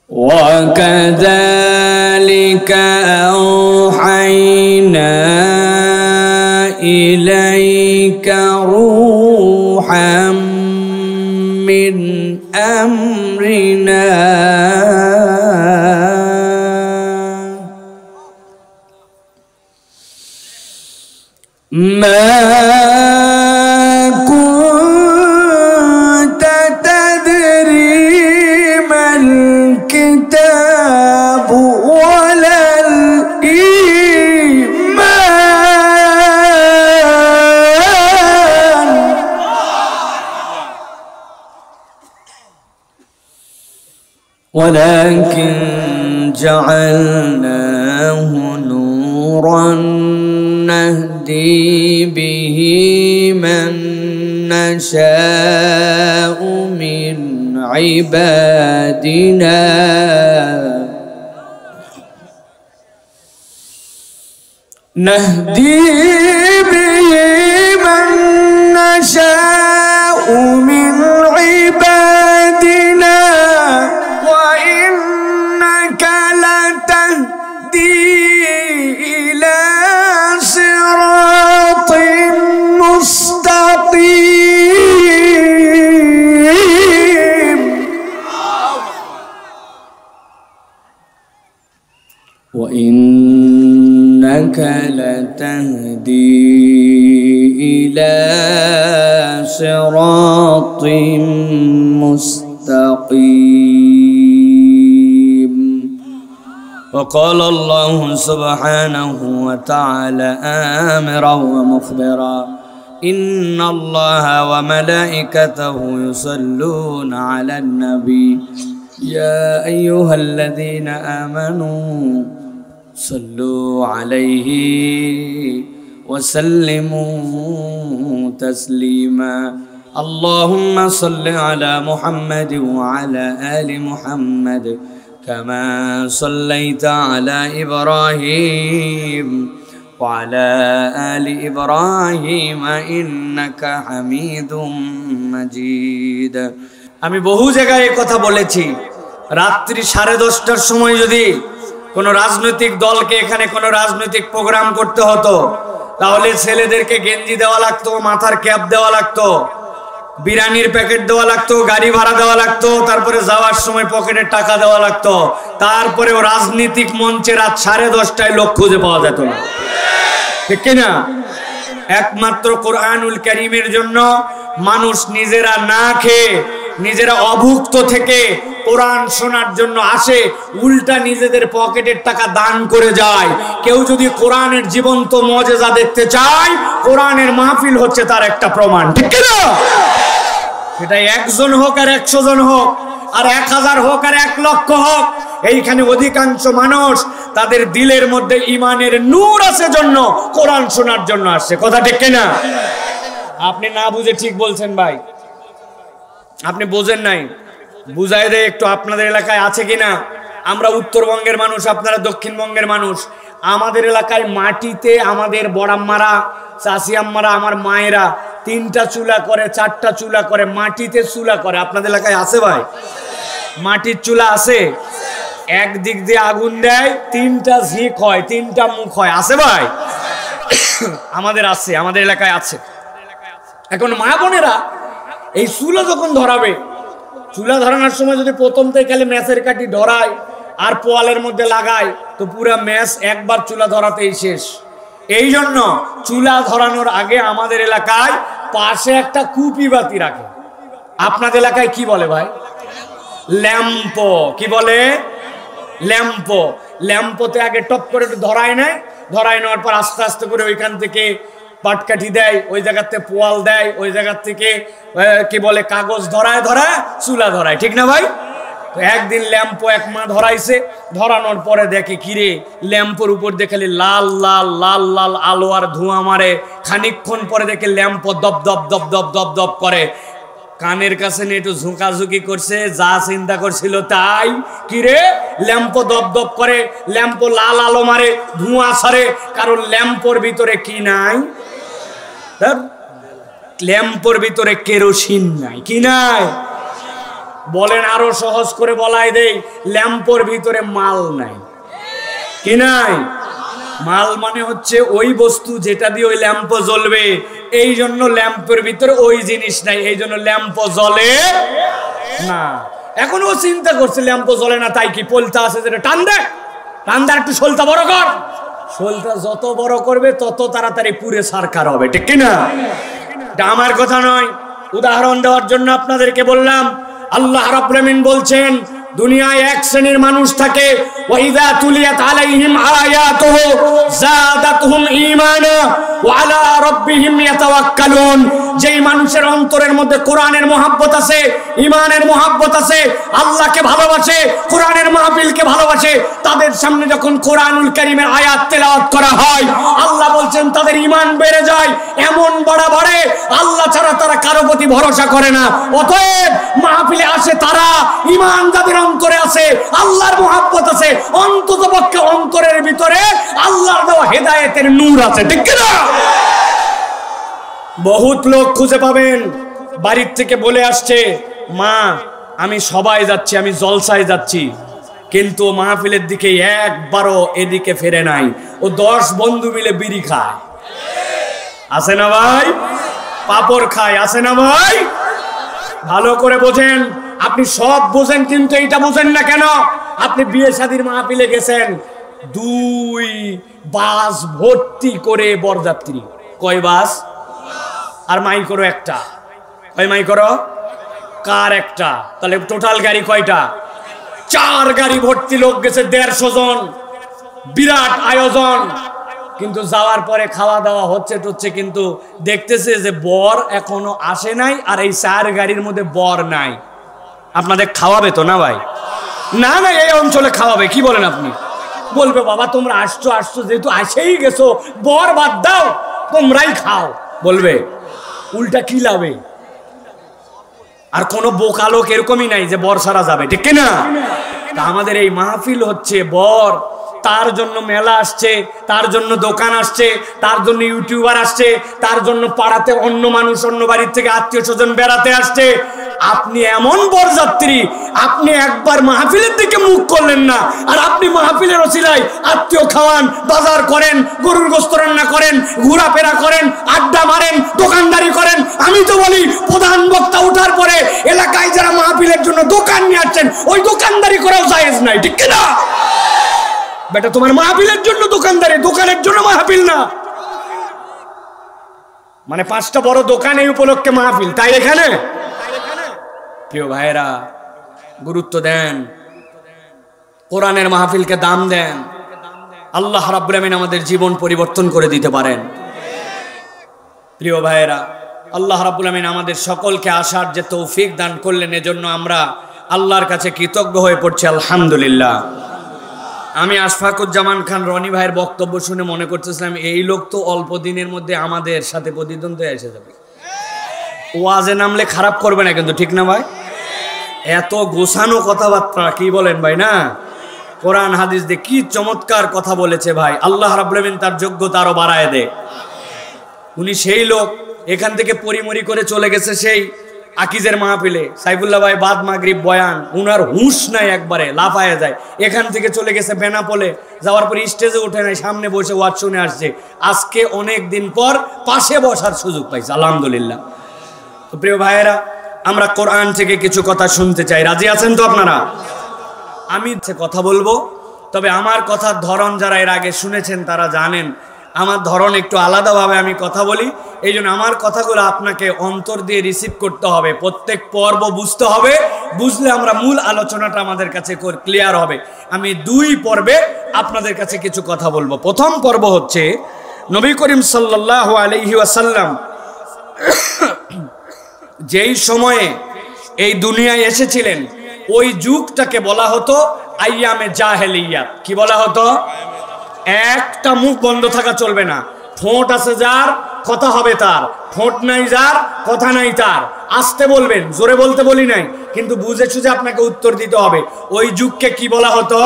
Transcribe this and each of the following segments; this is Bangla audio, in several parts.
وكذلك أوحينا إليك روحا من أمرنا ما كنت تدري ما الكتاب ولا الإيمان ولكن جعلناه نورا نهدي به من نشاء من عبادنا نهدي به من نشاء من عبادنا وإنك لتهدي إلى صراط مستقيم وإنك لتهدي إلى صراط مستقيم وقال الله سبحانه وتعالى آمرا ومخبرا إن الله وملائكته يصلون على النبي يا أيها الذين آمنوا صلوا عليه وسلموا تسليما اللهم صل على محمد وعلى آل محمد كما صليت على إبراهيم وعلى آل إبراهيم إنك حميد مجيد আমি বহু জায়গায় কথা বলেছি রাত্রি 10:30টার সময় যদি কোন রাজনৈতিক দলকে এখানে কোন রাজনৈতিক প্রোগ্রাম করতে হতো তাহলে ছেলেদেরকে গেঞ্জি দেওয়া লাগতো মাথার ক্যাপ দেওয়া লাগতো বিরিয়ানির প্যাকেট দেওয়া লাগতো গাড়ি ভাড়া দেওয়া লাগতো তারপরে যাওয়ার সময় পকেটে টাকা দেওয়া লাগতো তারপরে রাজনৈতিক মঞ্চে রাত 10:30টায় লোক খুঁজে পাওয়া যেত না ঠিক কি না একমাত্র কোরআনুল কারীমের জন্য মানুষ নিজেরা না খেয়ে নিজেরা অভুক্ত থেকে কোরআন শোনার জন্য আসে উল্টা নিজেদের পকেটের টাকা দান করে যায় কেউ যদি কোরআনের জীবন্ত মুজিজা দেখতে চায় কোরআনের মাহফিল হচ্ছে তার একটা প্রমাণ ঠিক কি না সেটা একজন হোক আর 100 জন হোক আর 1000 হোক আর 1 লক্ষ হোক এইখানে অধিকাংশ মানুষ তাদের দিলের মধ্যে ঈমানের নূর আছে জন্য কোরআন শোনার জন্য আসে কথা ঠিক কি না আপনি না বুঝে ঠিক বলছেন ভাই আপনি বোঝেন নাই বুঝাই দেয় একটু আপনাদের এলাকায় আছে কিনা আমরা উত্তরবঙ্গের মানুষ আপনারা দক্ষিণবঙ্গের মানুষ আমাদের এলাকায় মাটিতে আমাদের বড়াম্মারা চাচি আম্মারা আমার মায়েরা 3টা চুলা করে 4টা চুলা করে মাটিতে চুলা করে আপনাদের এলাকায় আছে ভাই মাটির চুলা আছে একদিক দিয়ে আগুন দেয় 3টা ঝিক হয় 3টা মুখ হয় আছে ভাই আমাদের আছে আমাদের এলাকায় আছে এখন মা বোনেরা এই চুলা যখন ধরাবে চুলা ধরানোর সময় যদি প্রথম থেকে খালি ম্যাচের কাঠি ধরায় আর পোয়ালের মধ্যে লাগায় তো পুরা ম্যাচ একবার চুলা ধরাতেই শেষ এই জন্য চুলা ধরানোর আগে আমাদের এলাকায় পাশে একটা কুপি বাতি রাখে আপনাদের এলাকায় কি বলে ভাই ল্যাম্প কি বলে ল্যাম্প ল্যাম্পতে আগে টপ করে একটু ধরায় নেয় ধরায় নেওয়ার পর আস্তে আস্তে করে ওইখান থেকে পাটকাঠি দেয় ওই জায়গাতে পোয়াল দেয় ওই জায়গা থেকে কি বলে কাগজ ধরায় ধরায় চুলা ধরায় ঠিক না ভাই তো একদিন ল্যাম্প এক মা ধরাইছে ধরানোর পরে দেখে কিরে ল্যাম্পের উপর দেখে লাল লাল লাল লাল আলো আর ধোঁয়া মারে খানিকক্ষণ পরে দেখে ল্যাম্প দপ দপ দপ দপ দপ দপ করে কানের কাছে নিয়ে একটু ঝুঁকাঝুঁকি করছে যা চিন্তা করছিল তাই কিরে ল্যাম্প দপ দপ করে ল্যাম্প লাল আলো মারে ধোঁয়া ছাড়ে কারণ ল্যাম্পের ভিতরে কি নাই ল্যাম্পের ভিতরে কেরোসিন নাই কি নাই বলেন আরো সহজ করে বলাই দেই, ল্যাম্পোর ভিতরে মাল নাই। কি নাই? মাল মানে হচ্ছে ওই বস্তু যেটা দিয়ে ওই ল্যাম্প জ্বলবে, এই জন্য ল্যাম্পের ভিতরে ওই জিনিস নাই, এই জন্য ল্যাম্প জ্বলে না। এখনো চিন্তা করছে ল্যাম্প জ্বলে না, তাই কি পলতা আছে যেটা টান দে, টান দে একটু শোলটা বড় কর। শোলটা যত বড় করবে তত তাড়াতাড়ি পুরে সারকার হবে, ঠিক কিনা? এটা আমার কথা নয়, উদাহরণ দেওয়ার জন্য আপনাদেরকে বললাম। আল্লাহ রাব্বুল আমিন বলছেন দুনিয়ায় এক শ্রেণীর মানুষ থাকে, ওয়াইদা তুলিয়াত আলাইহিম আয়াতুহু যাদাতুহুম ঈমানা ওয়া আলা রাব্বিহিম ইয়াতাওয়াক্কালুন। যেই মানুষের অন্তরের মধ্যে কোরআনের মহব্বত আছে, ঈমানের মহব্বত আছে, আল্লাহকে ভালোবাসে, কোরআনের মাহফিলকে ভালোবাসে, তাদের সামনে যখন কোরআনুল কারীমের আয়াত তেলাওয়াত করা হয়, আল্লাহ বলছেন তাদের ঈমান বেড়ে যায়, এমন বাড়ে আল্লাহ ছাড়া তারা কারো প্রতি ভরসা করে না। অতএব মাহফিলে আসে তারা, ঈমান যাদের অন্তরে আছে, আল্লাহর মহব্বত আছে, অন্ততপক্ষে অন্তরের ভিতরে আল্লাহর দেওয়া হেদায়েতের নূর আছে, ঠিক কি না? বহুত লোক খুঁজে পাবেন বাড়ির থেকে বলে আসছে, মা আমি সবাই যাচ্ছি, আমি জলসায় যাচ্ছি, কিন্তু মাহফিলের দিকে একবারও এদিকে ফেরে নাই। ও 10 বন্ধু মিলে বিড়ি খায়, আছে না ভাই? পাপড় খায়, আছে না ভাই? ভালো করে বোঝেন, আপনি সব বোঝেন কিন্তু এইটা বোঝেন না কেন? আপনি বিয়ে শাদীর মাহফিলে গেছেন, 2 বাস ভর্তি করে বরযাত্রী। কয় বাস? আর মাই করো একটা। কয় মাই করো? কার একটা। তাহলে টোটাল গাড়ি কয়টা? 4 গাড়ি ভর্তি লোক গেছে, 150 জন, বিরাট আয়োজন। কিন্তু যাওয়ার পরে খাওয়া দাওয়া হচ্ছে, কিন্তু দেখতেছে যে বর এখনো আসে নাই, আর এই 4 গাড়ির মধ্যে বর নাই। আপনাদের খাওয়াবে তো না ভাই? না না, এই অঞ্চলে খাওয়াবে। কি বলেন আপনি? বলবে বাবা তোমরা আসছো যেহেতু আসেই গেছো, বর বাদ দাও, তোমরাই খাও। বলবে উল্টা কি লাভে? আর কোনো বোকা লোক এরকমই নাই যে বর সারা যাবে, ঠিক কিনা? তা আমাদের এই মাহফিল হচ্ছে বর, তার জন্য মেলা আসছে, তার জন্য দোকান আসছে, তার জন্য ইউটিউবার আসছে, তার জন্য পাড়াতে অন্য মানুষ অন্য বাড়ির থেকে আত্মীয় স্বজন বেড়াতে আসছে। আপনি এমন বরযাত্রী, আপনি একবার মাহফিলের দিকে মুখ করলেন না, আর আপনি মাহফিলের ওসিলায় আত্মীয় খাওয়ান, বাজার করেন, গরুর গোশত রান্না করেন, ঘোরাফেরা করেন, আড্ডা মারেন, দোকানদারি করেন। আমি তো বলি প্রধান বক্তা ওঠার পরে এলাকায় যারা মাহফিলের জন্য দোকান নিয়ে আসছেন, ওই দোকানদারি করাও জায়েজ নাই, ঠিক কিনা? বেটা তোমার মাহফিলের জন্য দোকানদারি, দোকানের জন্য মাহফিল না। মানে 5টা বড় দোকান এই উপলক্ষে মাহফিল, তাই এখানে? প্রিয় ভাইরা গুরুত্ব দেন, কোরআনের মাহফিলকে দাম দেন। আল্লাহ রাব্বুল আমিন আমাদের জীবন পরিবর্তন করে দিতে পারেন। প্রিয় ভাইরা, আল্লাহ রাব্বুল আমিন আমাদের সকলকে আসার যে তৌফিক দান করলেন, এজন্য আমরা আল্লাহর কাছে কৃতজ্ঞ হয়ে পড়ছি, আলহামদুলিল্লাহ। আমি আশফাকুজ্জামান খান রনি ভাইয়ের বক্তব্য শুনে মনে করতেছিলাম এই লোক তো অল্প দিনের মধ্যে আমাদের সাথে প্রতিদ্বন্দ্বিতায় এসে যাবে। ওয়াজে নামলে খারাপ করবে না কিন্তু, ঠিক না ভাই? এত গোছানো কথাবার্তা, কি বলেন ভাই? না, কোরআন হাদিস দিয়ে কি চমৎকার কথা বলেছে ভাই। আল্লাহ রাব্বুল আমিন তার যোগ্যতা আরো বাড়ায় দেয়। উনি সেই লোক, এখান থেকে পরিমরি করে চলে গেছে সেই আকিজের মাহফিলে, সাইফুল্লাহ ভাই বাদ মাগরিব বয়ান, উনার হুঁশ নাই, একবারে লাফায় যায়। এখান থেকে চলে গেছে বেনাপোলে, যাওয়ার পর স্টেজে উঠে নাই, সামনে বসে ওয়াজ শুনে আসছে। আজকে অনেক দিন পর পাশে বসার সুযোগ পাইছে, আলহামদুলিল্লাহ। তো প্রিয় ভাইয়েরা, আমরা কোরআন থেকে কিছু কথা শুনতে চাই, রাজি আছেন তো আপনারা? আমি কথা বলবো, তবে আমার কথার ধরন যারা এর আগে শুনেছেন তারা জানেন আমার ধরন একটু আলাদাভাবে আমি কথা বলি। এই জন্য আমার কথাগুলো আপনাকে অন্তর দিয়ে রিসিভ করতে হবে, প্রত্যেক পর্ব বুঝতে হবে, বুঝলে আমরা মূল আলোচনাটা আমাদের কাছে ক্লিয়ার হবে। আমি 2 পর্বে আপনাদের কাছে কিছু কথা বলবো। প্রথম পর্ব হচ্ছে নবী করিম সাল্লাল্লাহু আলাইহি ওয়াসাল্লাম যেই সময়ে এই দুনিয়ায় এসেছিলেন, ওই যুগটাকে বলা হতো আইয়ামে জাহেলিয়াত। কি বলা হতো? একটা মুখ বন্ধ থাকা চলবে না। ঠোঁট আছে যার, কথা হবে তার, ঠোঁট নাই যার, কথা নাই তার। আস্তে বলবেন, জোরে বলতে বলি নাই, কিন্তু বুঝে সুঝে আপনাকে উত্তর দিতে হবে। ওই যুগকে কি বলা হতো?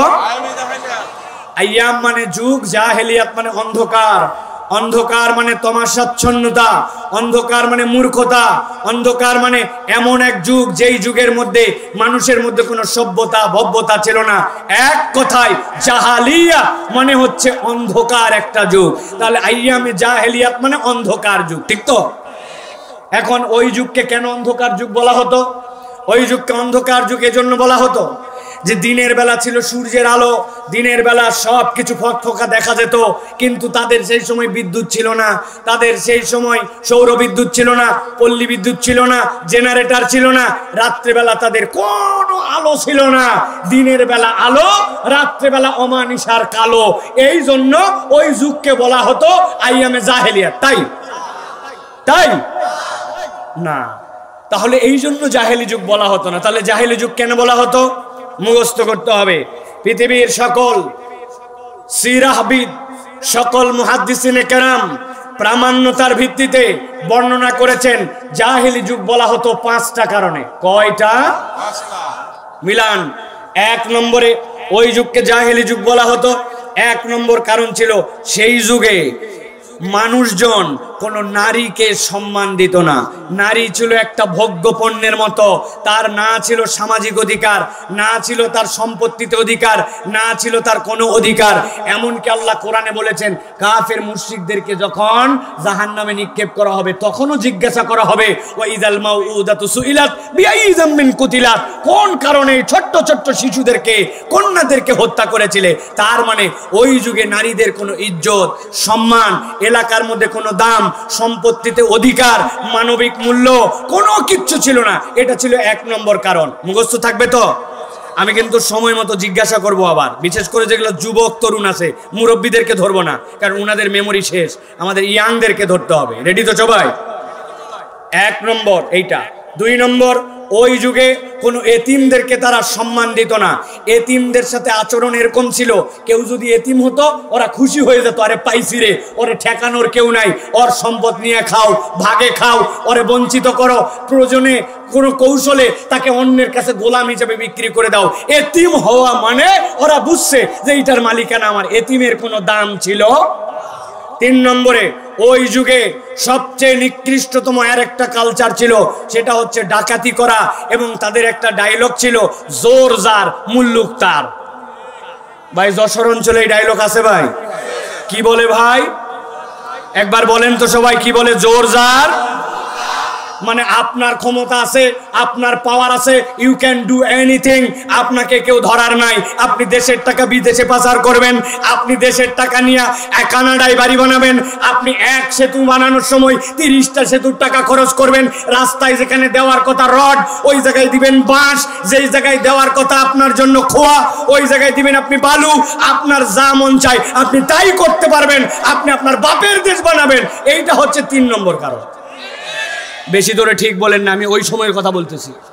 আইয়াম মানে যুগ, জাহেলিয়াত মানে অন্ধকার। অন্ধকার মানে তমাশাচ্ছন্নতা, অন্ধকার মানে মূর্খতা, অন্ধকার মানে এমন এক যুগ যেই যুগের মধ্যে মানুষের মধ্যে কোনো সভ্যতা ভব্যতা ছিল না। এক কথায় জাহালিয়া মানে হচ্ছে অন্ধকার একটা যুগ। তাহলে আইয়ামে জাহেলিয়াত মানে অন্ধকার যুগ, ঠিক তো? এখন ওই যুগকে কেন অন্ধকার যুগ বলা হতো? ওই যুগকে অন্ধকার যুগ এজন্য বলা হতো যে দিনের বেলা ছিল সূর্যের আলো, দিনের বেলা সব কিছু ফকফকা দেখা যেত, কিন্তু তাদের সেই সময় বিদ্যুৎ ছিল না, তাদের সেই সময় সৌর বিদ্যুৎ ছিল না, পল্লী বিদ্যুৎ ছিল না, জেনারেটর ছিল না, রাত্রেবেলা তাদের কোনো আলো ছিল না। দিনের বেলা আলো, রাত্রেবেলা অমানিসার কালো। এই জন্য ওই যুগকে বলা হতো আইয়ামে জাহেলিয়াত। তাই তাই না? তাহলে এই জন্য জাহেলি যুগ বলা হতো না। তাহলে জাহেলি যুগ কেন বলা হতো? মুখস্থ করতে হবে। পৃথিবীর সকল সিরাহবিদ, সকল মুহাদ্দিসিনে কেরাম প্রামাণ্যতার ভিত্তিতে বর্ণনা করেছেন জাহেলি যুগ বলা হতো 5টা কারণে। কয়টা? 5টা। মিলান। 1 নম্বরে ওই যুগকে জাহেলি যুগ বলা হতো, 1 নম্বর কারণ ছিল সেই যুগে মানুষজন কোন নারীকে সম্মান দিত না। নারী ছিল একটা ভোগ্য পণ্যের মতো। তার না ছিল সামাজিক অধিকার, না ছিল তার সম্পত্তিতে অধিকার, না ছিল তার কোনো অধিকার। এমনকি আল্লাহ কোরআনে বলেছেন কাফের মুশরিকদেরকে যখন জাহান্নামে নিক্ষেপ করা হবে তখনও জিজ্ঞাসা করা হবে ওয়াইদাল মাউউদাতু সুইলাত বিআইয়ি যামবিন কুতিলাত, কোন কারণে ছোট্ট ছোট্ট শিশুদেরকে, কন্যাদেরকে হত্যা করেছিলে। তার মানে ওই যুগে নারীদের কোনো ইজ্জত, সম্মান, এলাকার মধ্যে কোনো দাম, সম্পত্তিতে অধিকার, মানবিক মূল্য কোনো কিচ্ছু ছিল না। এটা ছিল 1 নম্বর কারণ। মুখস্থ থাকবে তো? আমি কিন্তু সময় মতো জিজ্ঞাসা করব আবার, বিশেষ করে যেগুলো যুবক তরুণ আছে, মুরব্বীদেরকে ধরবো না, কারণ ওনাদের মেমোরি শেষ। আমাদের ইয়াংদেরকে ধরতে হবে। রেডি তো সবাই? 1 নম্বর এইটা। 2 নম্বর, ওই যুগে কোনো এতিমদেরকে তারা সম্মান দিত না। এতিমদের সাথে আচরণ এরকম ছিল, কেউ যদি এতিম হতো ওরা খুশি হয়ে যেত, আরে পাইছি রে, ওরে ঠেকানোর কেউ নাই, ওর সম্পদ নিয়ে খাও, ভাগে খাও, ওরে বঞ্চিত করো, প্রয়োজনে কোনো কৌশলে তাকে অন্যের কাছে গোলাম হিসেবে বিক্রি করে দাও। এতিম হওয়া মানে ওরা বুঝছে যে এইটার মালিকানা আমার। এতিমের কোনো দাম ছিল। 3 নম্বরে ওই যুগে সবচেয়ে নিকৃষ্টতম আরেকটা কালচার ছিল, সেটা হচ্ছে ডাকাতি করা। এবং তাদের একটা ডায়লগ ছিল জোর যার মুল্লুক তার। ভাই যশোর অঞ্চলে এই ডায়লগ আছে ভাই? কি বলে ভাই? একবার বলেন তো সবাই, কি বলে? জোর যার, মানে আপনার ক্ষমতা আছে, আপনার পাওয়ার আছে, ইউ ক্যান ডু এনিথিং। আপনাকে কেউ ধরার নাই। আপনি দেশের টাকা বিদেশে পাচার করবেন, আপনি দেশের টাকা নিয়ে কানাডায় বাড়ি বানাবেন, আপনি এক সেতু বানানোর সময় 30টা সেতুর টাকা খরচ করবেন। রাস্তায় যেখানে দেওয়ার কথা রড, ওই জায়গায় দিবেন বাঁশ। যেই জায়গায় দেওয়ার কথা আপনার জন্য খোয়া, ওই জায়গায় দিবেন আপনি বালু। আপনার যা মন চায় আপনি তাই করতে পারবেন। আপনি আপনার বাপের দেশ বানাবেন। এইটা হচ্ছে 3 নম্বর কারণ। বেশি ধরে ঠিক বলেন না, আমি ওই সময়ের কথা বলতেছি।